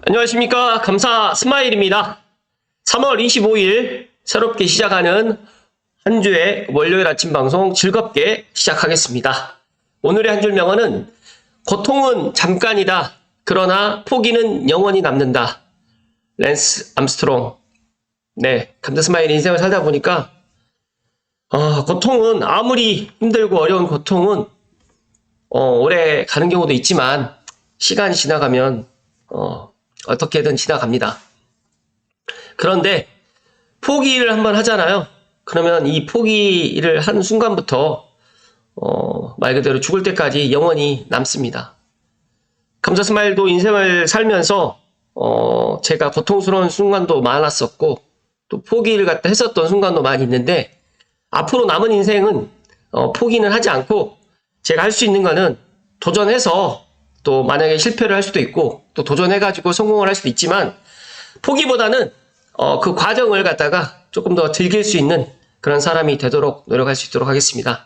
안녕하십니까. 감사 스마일입니다. 3월 25일 새롭게 시작하는 한 주의 월요일 아침 방송 즐겁게 시작하겠습니다. 오늘의 한 줄 명언은 고통은 잠깐이다. 그러나 포기는 영원히 남는다. 랜스 암스트롱. 네, 감사 스마일 인생을 살다 보니까 고통은 아무리 힘들고 어려운 고통은 오래 가는 경우도 있지만 시간이 지나가면 어떻게든 지나갑니다. 그런데 포기를 한번 하잖아요. 그러면 이 포기를 한 순간부터 말 그대로 죽을 때까지 영원히 남습니다. 감사 스마일도 인생을 살면서 제가 고통스러운 순간도 많았었고 또 포기를 갖다 했었던 순간도 많이 있는데 앞으로 남은 인생은 포기는 하지 않고 제가 할 수 있는 거는 도전해서 또 만약에 실패를 할 수도 있고 또 도전해가지고 성공을 할 수도 있지만 포기보다는 그 과정을 갖다가 조금 더 즐길 수 있는 그런 사람이 되도록 노력할 수 있도록 하겠습니다.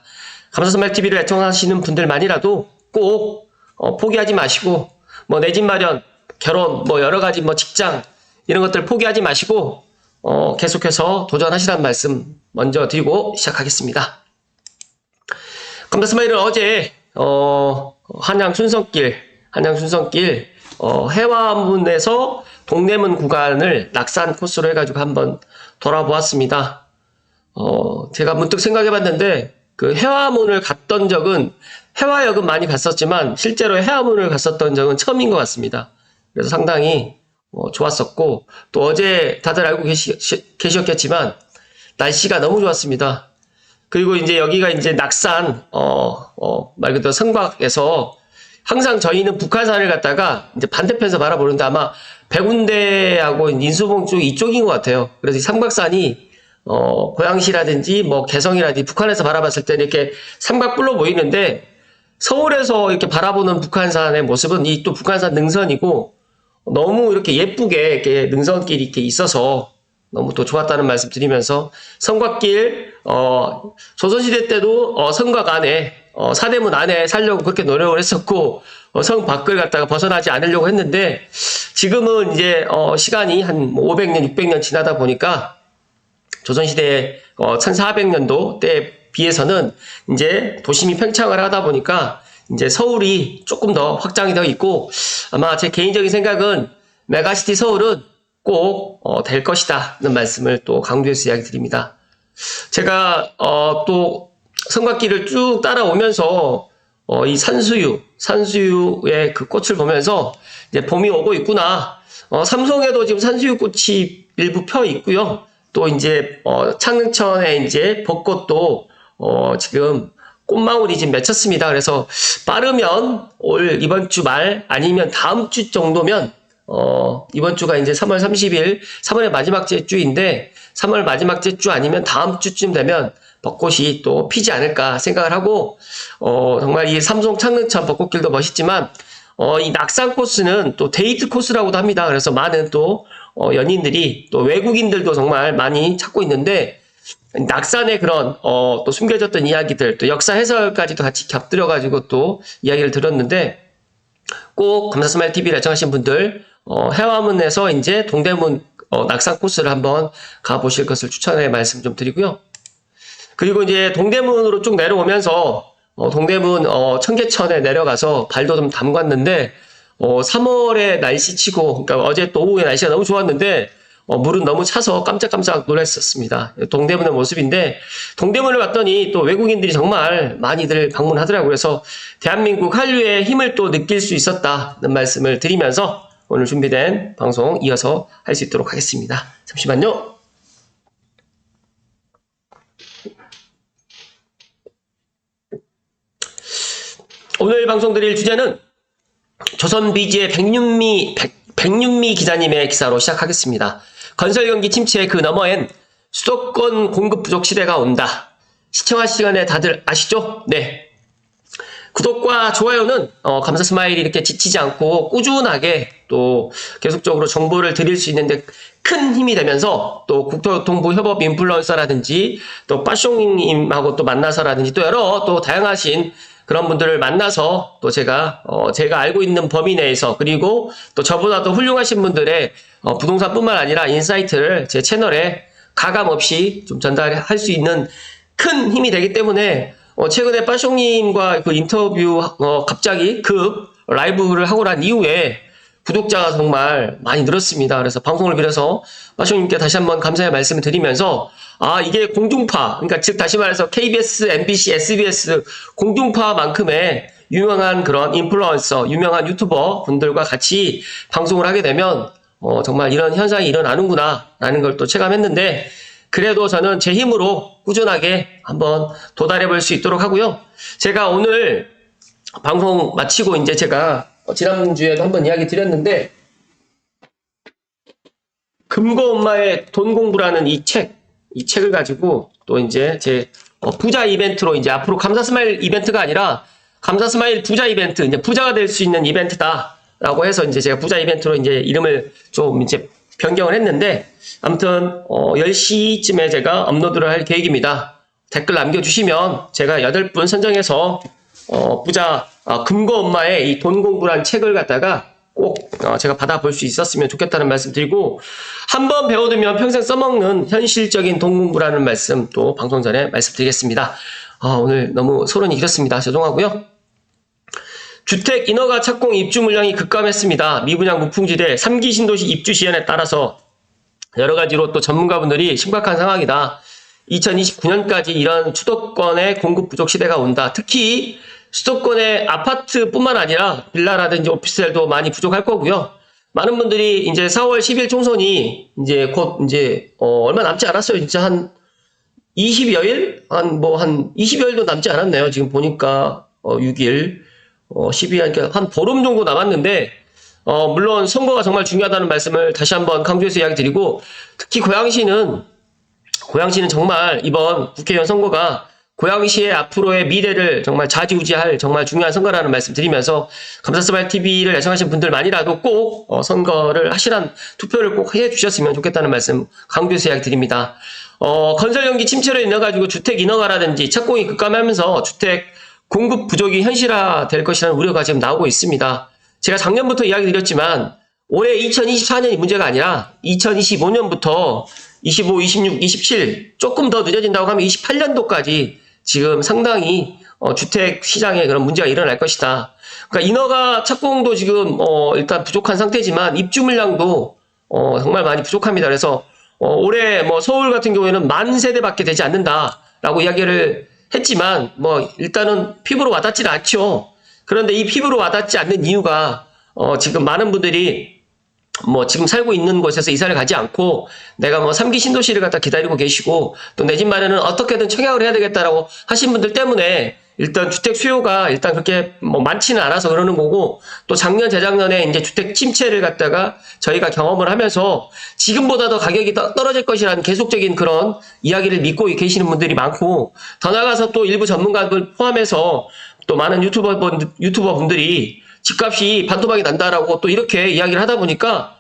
감사스마일TV를 애청하시는 분들만이라도 꼭 포기하지 마시고 뭐 내 집 마련, 결혼, 뭐 여러 가지 뭐 직장 이런 것들 포기하지 마시고 계속해서 도전하시라는 말씀 먼저 드리고 시작하겠습니다. 감사스마일은 어제 한양 순성길 해화문에서 동대문 구간을 낙산 코스로 해가지고 한번 돌아보았습니다. 제가 문득 생각해봤는데 그 해화문을 갔던 적은 해화역은 많이 갔었지만 실제로 해화문을 갔었던 적은 처음인 것 같습니다. 그래서 상당히 좋았었고 또 어제 다들 알고 계셨겠지만 날씨가 너무 좋았습니다. 그리고 이제 여기가 이제 낙산 말 그대로 성곽에서 항상 저희는 북한산을 갔다가 이제 반대편에서 바라보는데 아마 백운대하고 인수봉 쪽 이쪽인 것 같아요. 그래서 이 삼각산이 고양시라든지 뭐 개성이라든지 북한에서 바라봤을 때 이렇게 삼각뿔로 보이는데 서울에서 이렇게 바라보는 북한산의 모습은 이 또 북한산 능선이고 너무 이렇게 예쁘게 이렇게 능선길이 이렇게 있어서 너무 또 좋았다는 말씀 드리면서 성곽길 조선시대 때도 성곽 안에 사대문 안에 살려고 그렇게 노력을 했었고 성 밖을 갖다가 벗어나지 않으려고 했는데 지금은 이제 시간이 한 500년 600년 지나다 보니까 조선시대 1400년도 때에 비해서는 이제 도심이 팽창을 하다 보니까 이제 서울이 조금 더 확장이 되어 있고 아마 제 개인적인 생각은 메가시티 서울은 꼭 될 것이다는 말씀을 또 강조해서 이야기 드립니다. 제가 또 성곽길을 쭉 따라오면서 이 산수유의 그 꽃을 보면서 이제 봄이 오고 있구나. 삼송에도 지금 산수유 꽃이 일부 펴 있고요. 또 이제 창릉천에 이제 벚꽃도 지금 꽃망울이 지금 맺혔습니다. 그래서 빠르면 이번 주 말 아니면 다음 주 정도면 이번 주가 이제 3월 30일 3월의 마지막 주인데 3월 마지막 주 아니면 다음 주쯤 되면 벚꽃이 또 피지 않을까 생각을 하고 정말 이 삼송 창릉천 벚꽃길도 멋있지만 이 낙산 코스는 또 데이트 코스라고도 합니다. 그래서 많은 또 연인들이 또 외국인들도 정말 많이 찾고 있는데 낙산의 그런 또 숨겨졌던 이야기들 또 역사 해설까지도 같이 곁들여 가지고 또 이야기를 들었는데 꼭 감사스마일TV를 애청하신 분들 해화문에서 이제 동대문 낙산 코스를 한번 가보실 것을 추천해 말씀 좀 드리고요. 그리고 이제 동대문으로 쭉 내려오면서 동대문 청계천에 내려가서 발도 좀 담갔는데 3월에 날씨치고 그러니까 어제 또 오후에 날씨가 너무 좋았는데 물은 너무 차서 깜짝깜짝 놀랐었습니다. 동대문의 모습인데 동대문을 갔더니 또 외국인들이 정말 많이들 방문하더라고요. 그래서 대한민국 한류의 힘을 또 느낄 수 있었다는 말씀을 드리면서 오늘 준비된 방송 이어서 할 수 있도록 하겠습니다. 잠시만요. 오늘 방송 드릴 주제는 조선비지의 백윤미 기자님의 기사로 시작하겠습니다. 건설 경기 침체의 그 너머엔 수도권 공급 부족 시대가 온다. 시청할 시간에 다들 아시죠? 네. 구독과 좋아요는 감사 스마일이 이렇게 지치지 않고 꾸준하게 또 계속적으로 정보를 드릴 수 있는데 큰 힘이 되면서 또 국토교통부 협업 인플루언서라든지 또 빠숑님하고 또 만나서라든지 또 여러 또 다양하신 그런 분들을 만나서 또 제가 알고 있는 범위 내에서 그리고 또 저보다도 훌륭하신 분들의 부동산뿐만 아니라 인사이트를 제 채널에 가감 없이 좀 전달할 수 있는 큰 힘이 되기 때문에 최근에 빠숑님과 그 인터뷰 갑자기 급 라이브를 하고 난 이후에 구독자가 정말 많이 늘었습니다. 그래서 방송을 빌어서 빠숑님께 다시 한번 감사의 말씀을 드리면서 이게 공중파, 그러니까 즉 다시 말해서 KBS, MBC, SBS 공중파만큼의 유명한 그런 인플루언서, 유명한 유튜버 분들과 같이 방송을 하게 되면 정말 이런 현상이 일어나는구나 라는 걸 또 체감했는데, 그래도 저는 제 힘으로 꾸준하게 한번 도달해 볼 수 있도록 하고요. 제가 오늘 방송 마치고 이제 제가 지난주에도 한번 이야기 드렸는데, 금고 엄마의 돈 공부라는 이 책을 가지고 또 이제 제 부자 이벤트로 이제 앞으로 감사 스마일 이벤트가 아니라 감사 스마일 부자 이벤트, 이제 부자가 될 수 있는 이벤트다라고 해서 이제 제가 부자 이벤트로 이제 이름을 좀 이제 변경을 했는데, 아무튼 10시쯤에 제가 업로드를 할 계획입니다. 댓글 남겨주시면 제가 8분 선정해서 부자 금고 엄마의 이 돈 공부란 책을 갖다가 꼭 제가 받아볼 수 있었으면 좋겠다는 말씀 드리고, 한번 배워두면 평생 써먹는 현실적인 돈 공부라는 말씀 또 방송 전에 말씀드리겠습니다. 오늘 너무 소론이 길었습니다. 죄송하고요. 주택 인허가 착공 입주 물량이 급감했습니다. 미분양 무풍지대 3기 신도시 입주 시한에 따라서 여러 가지로 또 전문가분들이 심각한 상황이다. 2029년까지 이런 수도권의 공급 부족 시대가 온다. 특히 수도권의 아파트뿐만 아니라 빌라라든지 오피스텔도 많이 부족할 거고요. 많은 분들이 이제 4월 10일 총선이 이제 곧 이제 얼마 남지 않았어요. 진짜 한 20여일? 한 20여일도 남지 않았네요. 지금 보니까 6일, 12일, 그러니까 한 보름 정도 남았는데, 물론 선거가 정말 중요하다는 말씀을 다시 한번 강조해서 이야기 드리고, 특히 고양시는 정말 이번 국회의원 선거가 고양시의 앞으로의 미래를 정말 좌지우지할 정말 중요한 선거라는 말씀 드리면서, 감사스마일 TV를 애청하신 분들만이라도 꼭 선거를 하시란 투표를 꼭 해주셨으면 좋겠다는 말씀 강조해서 이야기 드립니다. 건설 연기 침체로 인해가지고 주택 인허가라든지 착공이 급감하면서 주택 공급 부족이 현실화 될 것이라는 우려가 지금 나오고 있습니다. 제가 작년부터 이야기 드렸지만 올해 2024년이 문제가 아니라 2025년부터 25, 26, 27 조금 더 늦어진다고 하면 28년도까지 지금 상당히 주택 시장에 그런 문제가 일어날 것이다. 그러니까 인허가 착공도 지금 일단 부족한 상태지만 입주 물량도 정말 많이 부족합니다. 그래서 올해 서울 같은 경우에는 10,000세대밖에 되지 않는다라고 이야기를 했지만 일단은 피부로 와닿지는 않죠. 그런데 이 피부로 와닿지 않는 이유가 지금 많은 분들이 지금 살고 있는 곳에서 이사를 가지 않고 내가 3기 신도시를 갖다 기다리고 계시고 또 내 집 마련은 어떻게든 청약을 해야 되겠다라고 하신 분들 때문에 일단 주택 수요가 일단 그렇게 많지는 않아서 그러는 거고, 또 작년 재작년에 이제 주택 침체를 갖다가 저희가 경험을 하면서 지금보다 더 가격이 떨어질 것이라는 계속적인 그런 이야기를 믿고 계시는 분들이 많고, 더 나아가서 또 일부 전문가들 포함해서 또 많은 유튜버 분들이 집값이 반토막이 난다라고 또 이렇게 이야기를 하다 보니까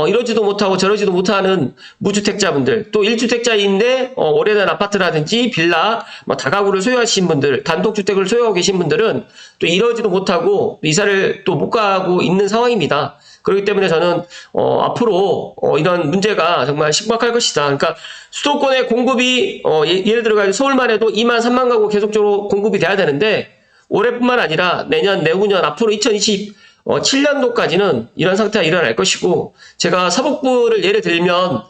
이러지도 못하고 저러지도 못하는 무주택자분들, 또 1주택자인데 오래된 아파트라든지 빌라, 다가구를 소유하신 분들, 단독주택을 소유하고 계신 분들은 또 이러지도 못하고 이사를 또 못 가고 있는 상황입니다. 그렇기 때문에 저는 앞으로 이런 문제가 정말 심각할 것이다. 그러니까 수도권의 공급이 예를 들어 서울만 해도 2만 3만 가구 계속적으로 공급이 돼야 되는데, 올해뿐만 아니라 내년, 내후년, 앞으로 2027년도까지는 이런 상태가 일어날 것이고, 제가 서북부를 예를 들면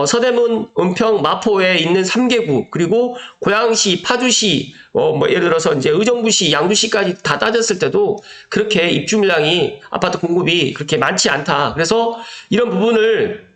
서대문, 은평, 마포에 있는 3개구, 그리고 고양시, 파주시, 예를 들어서 이제 의정부시, 양주시까지 다 따졌을 때도 그렇게 입주 물량이, 아파트 공급이 그렇게 많지 않다. 그래서 이런 부분을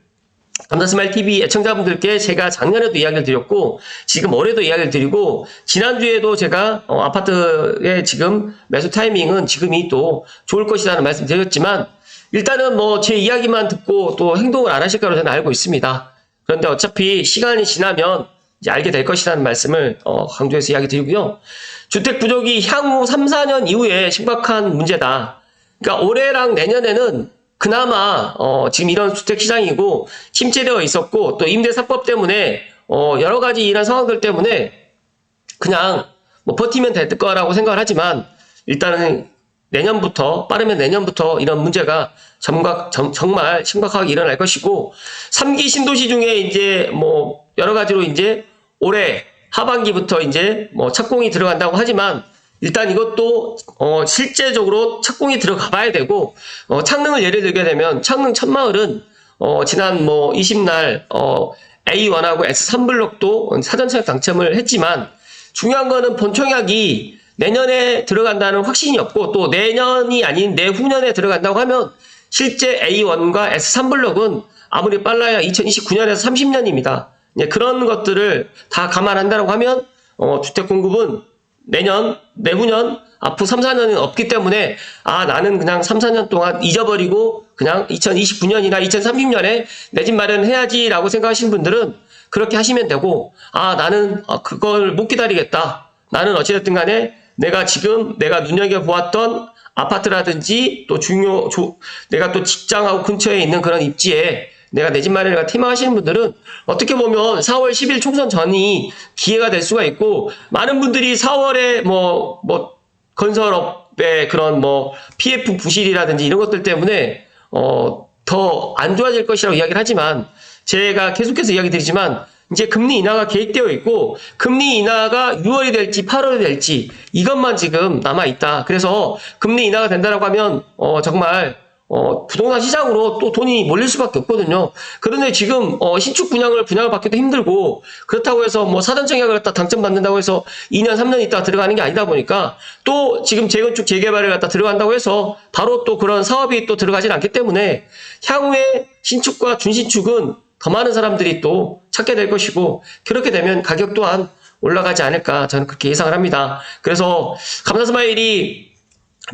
감사스마일 TV 애청자분들께 제가 작년에도 이야기를 드렸고, 지금 올해도 이야기를 드리고, 지난주에도 제가 아파트의 지금 매수 타이밍은 지금이 또 좋을 것이라는 말씀 드렸지만, 일단은 제 이야기만 듣고 또 행동을 안 하실 거라고 저는 알고 있습니다. 그런데 어차피 시간이 지나면 이제 알게 될 것이라는 말씀을 강조해서 이야기 드리고요. 주택 부족이 향후 3, 4년 이후에 심각한 문제다. 그러니까 올해랑 내년에는 그나마 지금 이런 주택 시장이고 침체되어 있었고 또 임대사법 때문에 여러 가지 이런 상황들 때문에 그냥 뭐 버티면 될 거라고 생각을 하지만 일단은 내년부터 빠르면 내년부터 이런 문제가 정말 심각하게 일어날 것이고 3기 신도시 중에 이제 뭐 여러 가지로 이제 올해 하반기부터 이제 뭐 착공이 들어간다고 하지만 일단 이것도 실제적으로 착공이 들어가 봐야 되고 창릉을 예를 들게 되면 창릉 첫마을은 지난 뭐 20날 A1하고 S3블록도 사전청약 당첨을 했지만 중요한 거는 본청약이 내년에 들어간다는 확신이 없고 또 내년이 아닌 내후년에 들어간다고 하면 실제 A1과 S3블록은 아무리 빨라야 2029년에서 30년입니다. 그런 것들을 다 감안한다고 하면 주택 공급은 내년, 내후년, 앞으로 3, 4년은 없기 때문에 나는 그냥 3, 4년 동안 잊어버리고 그냥 2029년이나 2030년에 내 집 마련해야지 라고 생각하시는 분들은 그렇게 하시면 되고 나는 그걸 못 기다리겠다. 나는 어찌됐든 간에 내가 지금 내가 눈여겨보았던 아파트라든지 또 내가 또 직장하고 근처에 있는 그런 입지에 내가 내 집 마련을 희망하시는 분들은 어떻게 보면 4월 10일 총선 전이 기회가 될 수가 있고 많은 분들이 4월에 뭐 건설업의 그런 뭐 PF 부실이라든지 이런 것들 때문에 더 안 좋아질 것이라고 이야기를 하지만 제가 계속해서 이야기 드리지만 이제 금리 인하가 계획되어 있고 금리 인하가 6월이 될지 8월이 될지 이것만 지금 남아있다. 그래서 금리 인하가 된다라고 하면 정말 부동산 시장으로 또 돈이 몰릴 수밖에 없거든요. 그런데 지금 신축 분양을 받기도 힘들고 그렇다고 해서 뭐 사전청약을 갖다 당첨받는다고 해서 2년 3년 있다가 들어가는 게 아니다 보니까 또 지금 재건축 재개발을 갖다 들어간다고 해서 바로 또 그런 사업이 또 들어가진 않기 때문에 향후에 신축과 준신축은 더 많은 사람들이 또 찾게 될 것이고 그렇게 되면 가격 또한 올라가지 않을까 저는 그렇게 예상을 합니다. 그래서 감사스마일이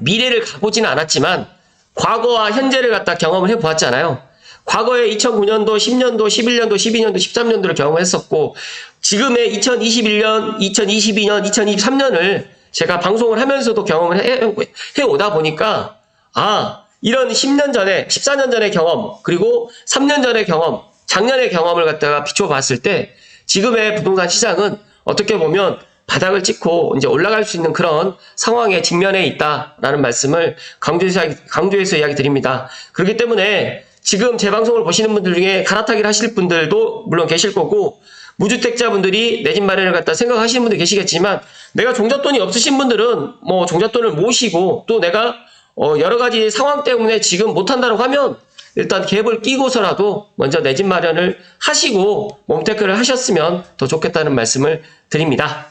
미래를 가보지는 않았지만 과거와 현재를 갖다 경험을 해보았잖아요. 과거에 2009년도, 10년도, 11년도, 12년도, 13년도를 경험했었고 지금의 2021년, 2022년, 2023년을 제가 방송을 하면서도 경험을 해오다 보니까 이런 10년 전에, 14년 전의 경험, 그리고 3년 전의 경험, 작년의 경험을 갖다가 비춰봤을 때 지금의 부동산 시장은 어떻게 보면 바닥을 찍고 이제 올라갈 수 있는 그런 상황에 직면해 있다라는 말씀을 강조해서 이야기 드립니다. 그렇기 때문에 지금 제 방송을 보시는 분들 중에 갈아타기를 하실 분들도 물론 계실 거고 무주택자분들이 내 집 마련을 갖다 생각하시는 분들 계시겠지만 내가 종잣돈이 없으신 분들은 뭐 종잣돈을 모으시고 또 내가 여러 가지 상황 때문에 지금 못한다고 하면 일단 갭을 끼고서라도 먼저 내 집 마련을 하시고 몸테크를 하셨으면 더 좋겠다는 말씀을 드립니다.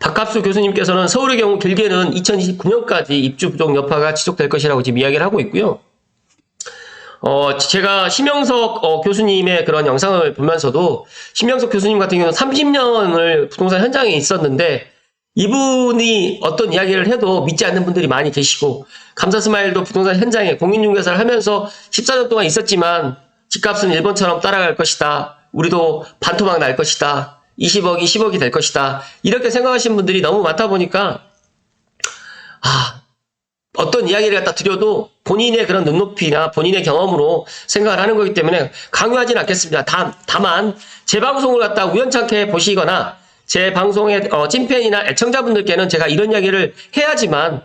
박갑수 교수님께서는 서울의 경우 길게는 2029년까지 입주 부족 여파가 지속될 것이라고 지금 이야기를 하고 있고요. 제가 심영석 교수님의 그런 영상을 보면서도 심영석 교수님 같은 경우는 30년을 부동산 현장에 있었는데 이분이 어떤 이야기를 해도 믿지 않는 분들이 많이 계시고 감사스마일도 부동산 현장에 공인중개사를 하면서 14년 동안 있었지만 집값은 일본처럼 따라갈 것이다. 우리도 반토막 날 것이다. 20억이 10억이 될 것이다. 이렇게 생각하시는 분들이 너무 많다 보니까 어떤 이야기를 갖다 드려도 본인의 그런 눈높이나 본인의 경험으로 생각을 하는 거기 때문에 강요하지는 않겠습니다. 다만 제 방송을 갖다 우연찮게 보시거나 제 방송의 찐팬이나 애청자분들께는 제가 이런 이야기를 해야지만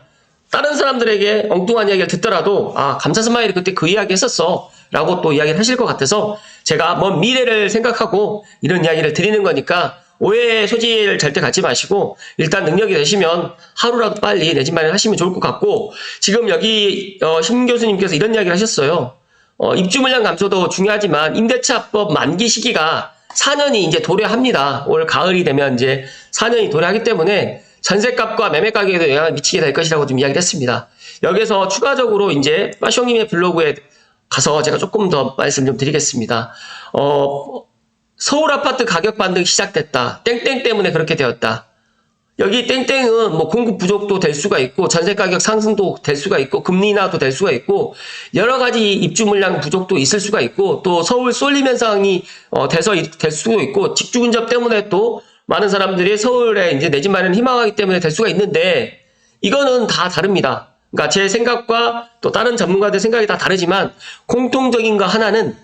다른 사람들에게 엉뚱한 이야기를 듣더라도 감사스마일이 그때 그 이야기 했었어 라고 또 이야기를 하실 것 같아서 제가 먼 미래를 생각하고 이런 이야기를 드리는 거니까 오해의 소지를 절대 갖지 마시고 일단 능력이 되시면 하루라도 빨리 내 집 마련 하시면 좋을 것 같고 지금 여기 심 교수님께서 이런 이야기를 하셨어요. 입주 물량 감소도 중요하지만 임대차법 만기 시기가 4년이 이제 도래합니다. 올 가을이 되면 이제 4년이 도래하기 때문에 전세값과 매매 가격에도 영향을 미치게 될 것이라고 좀 이야기를 했습니다. 여기서 추가적으로 이제 빠숑님의 블로그에 가서 제가 조금 더 말씀 좀 드리겠습니다. 서울 아파트 가격 반등이 시작됐다. 땡땡 때문에 그렇게 되었다. 여기 땡땡은 뭐 공급 부족도 될 수가 있고 전세 가격 상승도 될 수가 있고 금리 인하도 될 수가 있고 여러 가지 입주 물량 부족도 있을 수가 있고 또 서울 쏠림 현상이 될 수도 있고 직주 근접 때문에 또 많은 사람들이 서울에 이제 내 집 마련 희망하기 때문에 될 수가 있는데 이거는 다 다릅니다. 그러니까 제 생각과 또 다른 전문가들 생각이 다 다르지만 공통적인 거 하나는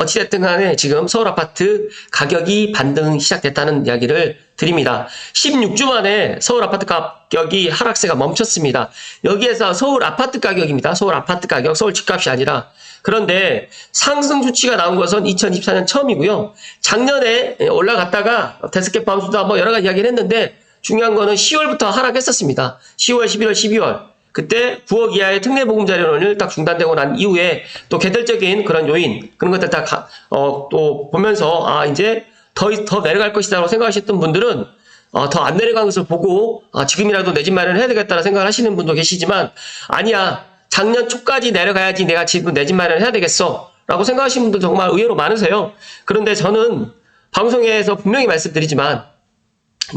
어찌됐든 간에 지금 서울 아파트 가격이 반등 시작됐다는 이야기를 드립니다. 16주 만에 서울 아파트 가격이 하락세가 멈췄습니다. 여기에서 서울 아파트 가격입니다. 서울 아파트 가격, 서울 집값이 아니라. 그런데 상승 수치가 나온 것은 2024년 처음이고요. 작년에 올라갔다가 데스켓 밤수다 뭐 여러 가지 이야기를 했는데 중요한 거는 10월부터 하락했었습니다. 10월, 11월, 12월. 그때 9억 이하의 특례보금자료론을 딱 중단되고 난 이후에 또 개별적인 그런 요인, 그런 것들 다, 또 보면서, 이제 더 내려갈 것이다라고 생각하셨던 분들은, 더 안 내려간 것을 보고, 지금이라도 내 집 마련을 해야 되겠다라는 생각을 하시는 분도 계시지만, 아니야, 작년 초까지 내려가야지 내가 지금 내 집 마련을 해야 되겠어. 라고 생각하시는 분들 정말 의외로 많으세요. 그런데 저는 방송에서 분명히 말씀드리지만,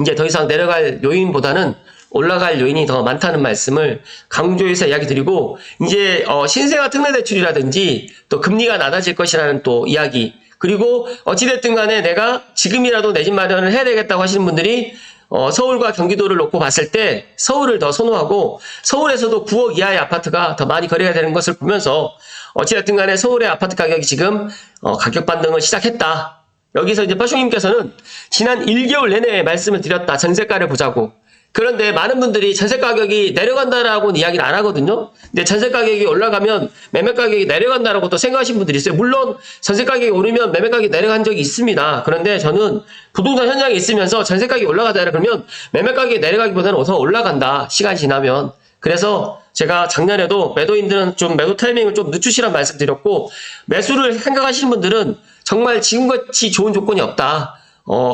이제 더 이상 내려갈 요인보다는 올라갈 요인이 더 많다는 말씀을 강조해서 이야기 드리고, 이제 신생아 특례대출이라든지 또 금리가 낮아질 것이라는 또 이야기, 그리고 어찌됐든 간에 내가 지금이라도 내 집 마련을 해야 되겠다고 하시는 분들이 서울과 경기도를 놓고 봤을 때 서울을 더 선호하고, 서울에서도 9억 이하의 아파트가 더 많이 거래가 되는 것을 보면서 어찌됐든 간에 서울의 아파트 가격이 지금 가격 반등을 시작했다. 여기서 이제 빠숑님께서는 지난 1개월 내내 말씀을 드렸다. 전세가를 보자고. 그런데 많은 분들이 전세 가격이 내려간다라고는 이야기를 안 하거든요. 근데 전세 가격이 올라가면 매매 가격이 내려간다라고 또 생각하시는 분들이 있어요. 물론 전세 가격이 오르면 매매 가격이 내려간 적이 있습니다. 그런데 저는 부동산 현장에 있으면서 전세 가격이 올라가다 그러면 매매 가격이 내려가기보다는 더 올라간다. 시간이 지나면. 그래서 제가 작년에도 매도인들은 좀 매도 타이밍을 좀 늦추시란 말씀 드렸고, 매수를 생각하시는 분들은 정말 지금같이 좋은 조건이 없다.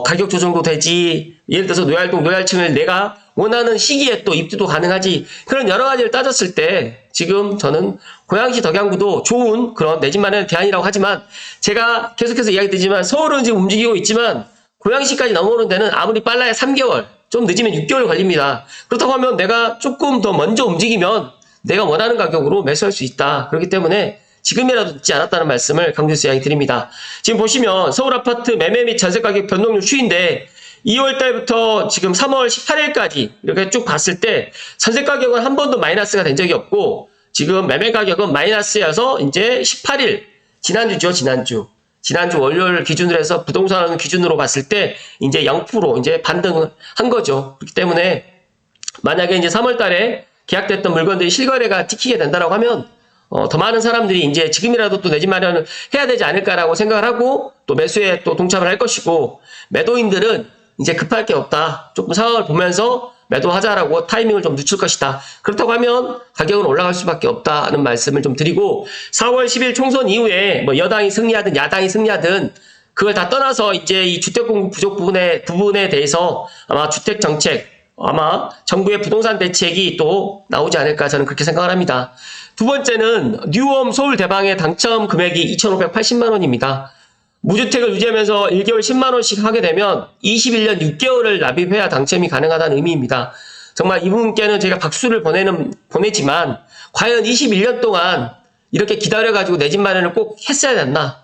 가격 조정도 되지, 예를 들어서 노얄동, 노얄층을 내가 원하는 시기에 또 입주도 가능하지, 그런 여러 가지를 따졌을 때 지금 저는 고양시 덕양구도 좋은 그런 내 집 마련의 대안이라고 하지만, 제가 계속해서 이야기 드리지만 서울은 지금 움직이고 있지만 고양시까지 넘어오는 데는 아무리 빨라야 3개월, 좀 늦으면 6개월 걸립니다. 그렇다고 하면 내가 조금 더 먼저 움직이면 내가 원하는 가격으로 매수할 수 있다. 그렇기 때문에 지금이라도 늦지 않았다는 말씀을 강조해서 이야기 드립니다. 지금 보시면 서울 아파트 매매 및 전세 가격 변동률 추이인데 2월 달부터 지금 3월 18일까지 이렇게 쭉 봤을 때 전세 가격은 한 번도 마이너스가 된 적이 없고, 지금 매매 가격은 마이너스여서 이제 18일, 지난주죠, 지난주 월요일 기준으로 해서 부동산 기준으로 봤을 때 이제 0% 이제 반등을 한 거죠. 그렇기 때문에 만약에 이제 3월 달에 계약됐던 물건들이 실거래가 찍히게 된다라고 하면 더 많은 사람들이 이제 지금이라도 또 내 집 마련을 해야 되지 않을까라고 생각을 하고 또 매수에 또 동참을 할 것이고, 매도인들은 이제 급할 게 없다. 조금 상황을 보면서 매도하자라고 타이밍을 좀 늦출 것이다. 그렇다고 하면 가격은 올라갈 수밖에 없다는 말씀을 좀 드리고, 4월 10일 총선 이후에 뭐 여당이 승리하든 야당이 승리하든 그걸 다 떠나서 이제 이 주택 공급 부족 부분에 대해서 아마 주택 정책, 아마 정부의 부동산 대책이 또 나오지 않을까 저는 그렇게 생각을 합니다. 두 번째는 뉴홈 서울 대방의 당첨 금액이 2,580만 원입니다. 무주택을 유지하면서 1개월 10만 원씩 하게 되면 21년 6개월을 납입해야 당첨이 가능하다는 의미입니다. 정말 이분께는 제가 박수를 보내지만 과연 21년 동안 이렇게 기다려가지고 내 집 마련을 꼭 했어야 됐나?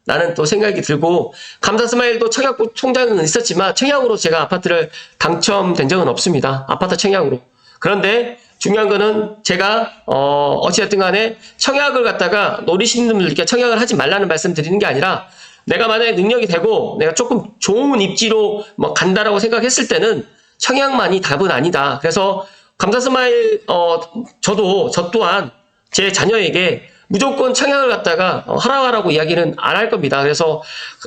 라는 또 생각이 들고, 감사스마일도 청약 총장은 있었지만 청약으로 제가 아파트를 당첨된 적은 없습니다. 아파트 청약으로. 그런데 중요한 거는 제가 어찌됐든 간에 청약을 갖다가 노리시는 분들께 청약을 하지 말라는 말씀 드리는 게 아니라, 내가 만약에 능력이 되고 내가 조금 좋은 입지로 뭐 간다라고 생각했을 때는 청약만이 답은 아니다. 그래서 감사스마일 저 또한 제 자녀에게 무조건 청약을 갖다가 하라고 이야기는 안 할 겁니다. 그래서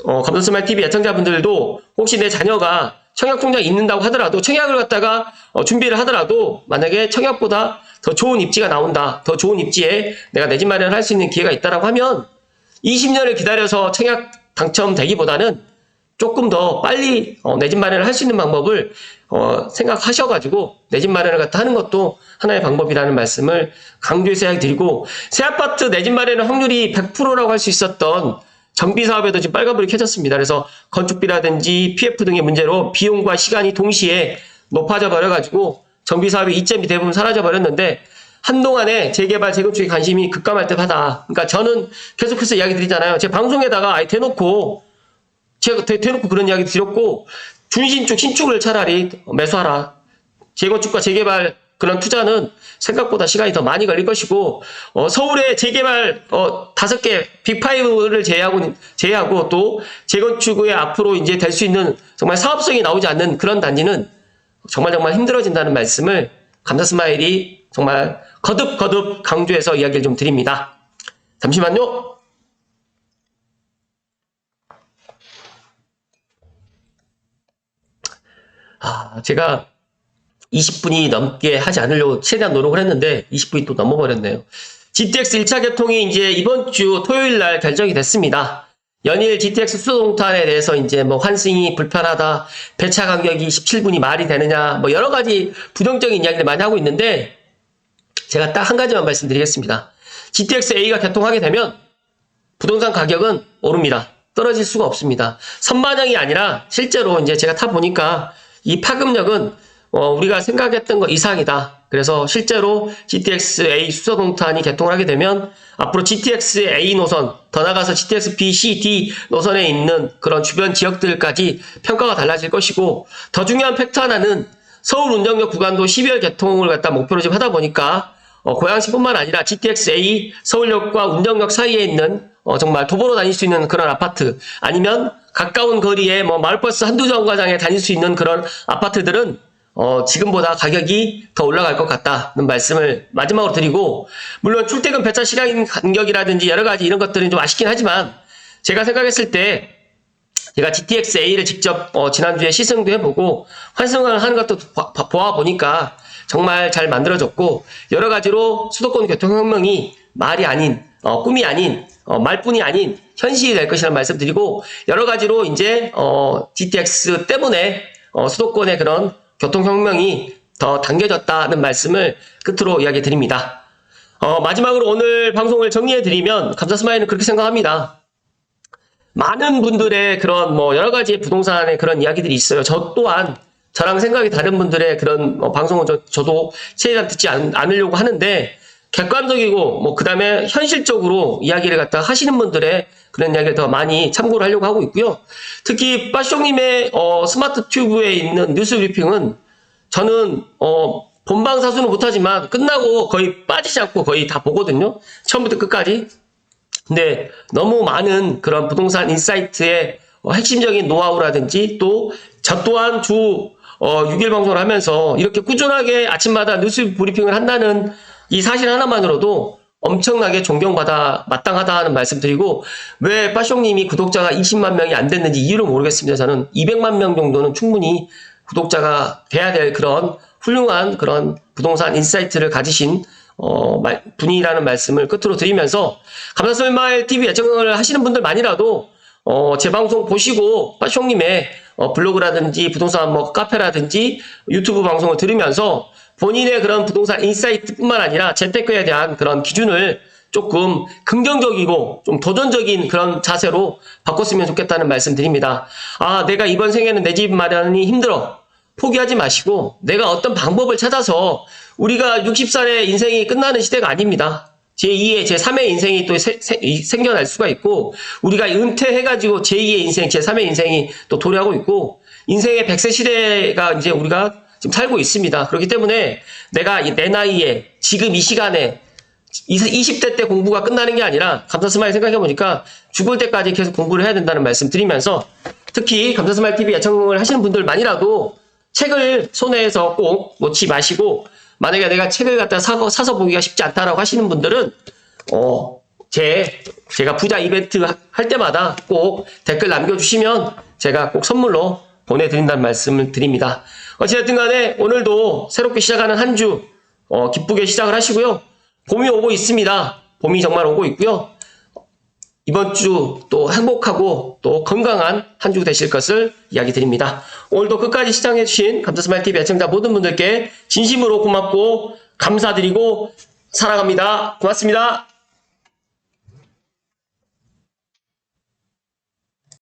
감사스마일 TV 애청자분들도 혹시 내 자녀가 청약 통장이 있는다고 하더라도, 청약을 갖다가 준비를 하더라도 만약에 청약보다 더 좋은 입지가 나온다, 더 좋은 입지에 내가 내 집 마련을 할 수 있는 기회가 있다라고 하면 20년을 기다려서 청약 당첨되기보다는 조금 더 빨리 내 집 마련을 할 수 있는 방법을 생각하셔가지고 내 집 마련을 갖다 하는 것도 하나의 방법이라는 말씀을 강조해서 이야기 드리고, 새 아파트 내 집 마련의 확률이 100%라고 할 수 있었던 정비사업에도 지금 빨간불이 켜졌습니다. 그래서 건축비라든지 PF 등의 문제로 비용과 시간이 동시에 높아져 버려가지고 정비사업의 이점이 대부분 사라져 버렸는데, 한동안에 재개발, 재건축에 관심이 급감할 듯하다. 그러니까 저는 계속해서 이야기 드리잖아요. 제 방송에다가 아예 대놓고 그런 이야기 드렸고, 준신축, 신축을 차라리 매수하라. 재건축과 재개발 그런 투자는 생각보다 시간이 더 많이 걸릴 것이고, 서울의 재개발 5개 빅5를 제외하고 또 재건축에 앞으로 이제 될 수 있는 정말 사업성이 나오지 않는 그런 단지는 정말 힘들어진다는 말씀을 감사스마일이 정말 거듭 강조해서 이야기를 좀 드립니다. 잠시만요. 제가 20분이 넘게 하지 않으려고 최대한 노력을 했는데 20분이 또 넘어버렸네요. GTX 1차 개통이 이제 이번 주 토요일 날 결정이 됐습니다. 연일 GTX 수소동탄에 대해서 이제 뭐 환승이 불편하다, 배차 간격이 17분이 말이 되느냐, 뭐 여러 가지 부정적인 이야기를 많이 하고 있는데 제가 딱 한 가지만 말씀드리겠습니다. GTX A가 개통하게 되면 부동산 가격은 오릅니다. 떨어질 수가 없습니다. 선반영이 아니라 실제로 이제 제가 타보니까 이 파급력은 우리가 생각했던 것 이상이다. 그래서 실제로 GTX A 수소동탄이 개통을 하게 되면 앞으로 GTX A 노선, 더 나아가서 GTX B, C, D 노선에 있는 그런 주변 지역들까지 평가가 달라질 것이고, 더 중요한 팩트 하나는 서울 운정역 구간도 12월 개통을 갖다 목표로 지금 하다 보니까 고양시뿐만 아니라 GTX A 서울역과 운정역 사이에 있는 정말 도보로 다닐 수 있는 그런 아파트, 아니면 가까운 거리에 뭐 마을버스 한두 정거장에 다닐 수 있는 그런 아파트들은 지금보다 가격이 더 올라갈 것 같다는 말씀을 마지막으로 드리고, 물론 출퇴근 배차 시간 간격이라든지 여러 가지 이런 것들은 좀 아쉽긴 하지만, 제가 생각했을 때 제가 GTX A를 직접 지난주에 시승도 해보고 환승을 하는 것도 보아보니까 정말 잘 만들어졌고, 여러 가지로 수도권 교통혁명이 말이 아닌, 꿈이 아닌, 말뿐이 아닌 현실이 될 것이라는 말씀드리고, 여러 가지로 이제 GTX 때문에 수도권의 그런 교통혁명이 더 당겨졌다는 말씀을 끝으로 이야기 드립니다. 마지막으로 오늘 방송을 정리해드리면, 감사스마일은 그렇게 생각합니다. 많은 분들의 그런 여러 가지 부동산의 그런 이야기들이 있어요. 저 또한 저랑 생각이 다른 분들의 그런 방송은 저도 최대한 듣지 않으려고 하는데, 객관적이고 그 다음에 현실적으로 이야기를 갖다 하시는 분들의 그런 이야기를 더 많이 참고를 하려고 하고 있고요. 특히 빠쇼님의 스마트 튜브에 있는 뉴스 브리핑은 저는 본방 사수는 못하지만 끝나고 거의 빠지지 않고 거의 다 보거든요. 처음부터 끝까지. 근데 너무 많은 그런 부동산 인사이트의 핵심적인 노하우라든지, 또 저 또한 주 6일 방송을 하면서 이렇게 꾸준하게 아침마다 뉴스 브리핑을 한다는 이 사실 하나만으로도 엄청나게 존경받아 마땅하다는 말씀드리고, 왜 빠숑님이 구독자가 20만 명이 안 됐는지 이유를 모르겠습니다. 저는 200만 명 정도는 충분히 구독자가 돼야 될 그런 훌륭한 그런 부동산 인사이트를 가지신 분이라는 말씀을 끝으로 드리면서, 감사스마일 TV 애청을 하시는 분들만이라도 제 방송 보시고 빠숑님의 블로그라든지 부동산 카페라든지 유튜브 방송을 들으면서 본인의 그런 부동산 인사이트뿐만 아니라 재테크에 대한 그런 기준을 조금 긍정적이고 좀 도전적인 그런 자세로 바꿨으면 좋겠다는 말씀 드립니다. 내가 이번 생에는 내 집 마련이 힘들어. 포기하지 마시고 내가 어떤 방법을 찾아서, 우리가 60살의 인생이 끝나는 시대가 아닙니다. 제2의, 제3의 인생이 또 생겨날 수가 있고, 우리가 은퇴해가지고 제2의 인생, 제3의 인생이 또 도래하고 있고, 인생의 100세 시대가 이제 우리가 지금 살고 있습니다. 그렇기 때문에 내가 내 나이에 지금 이 시간에 20대 때 공부가 끝나는 게 아니라, 감사스마일 생각해보니까 죽을 때까지 계속 공부를 해야 된다는 말씀 드리면서, 특히 감사스마일 TV 애청을 하시는 분들만이라도 책을 손에서 꼭 놓지 마시고, 만약에 내가 책을 갖다 사서 보기가 쉽지 않다라고 하시는 분들은 제가 부자 이벤트 할 때마다 꼭 댓글 남겨주시면 제가 꼭 선물로 보내드린다는 말씀을 드립니다. 어찌됐든 간에 오늘도 새롭게 시작하는 한 주 기쁘게 시작을 하시고요. 봄이 오고 있습니다. 봄이 정말 오고 있고요. 이번 주 또 행복하고 또 건강한 한 주 되실 것을 이야기 드립니다. 오늘도 끝까지 시청해주신 감사스마일TV 애청자 모든 분들께 진심으로 고맙고 감사드리고 사랑합니다. 고맙습니다.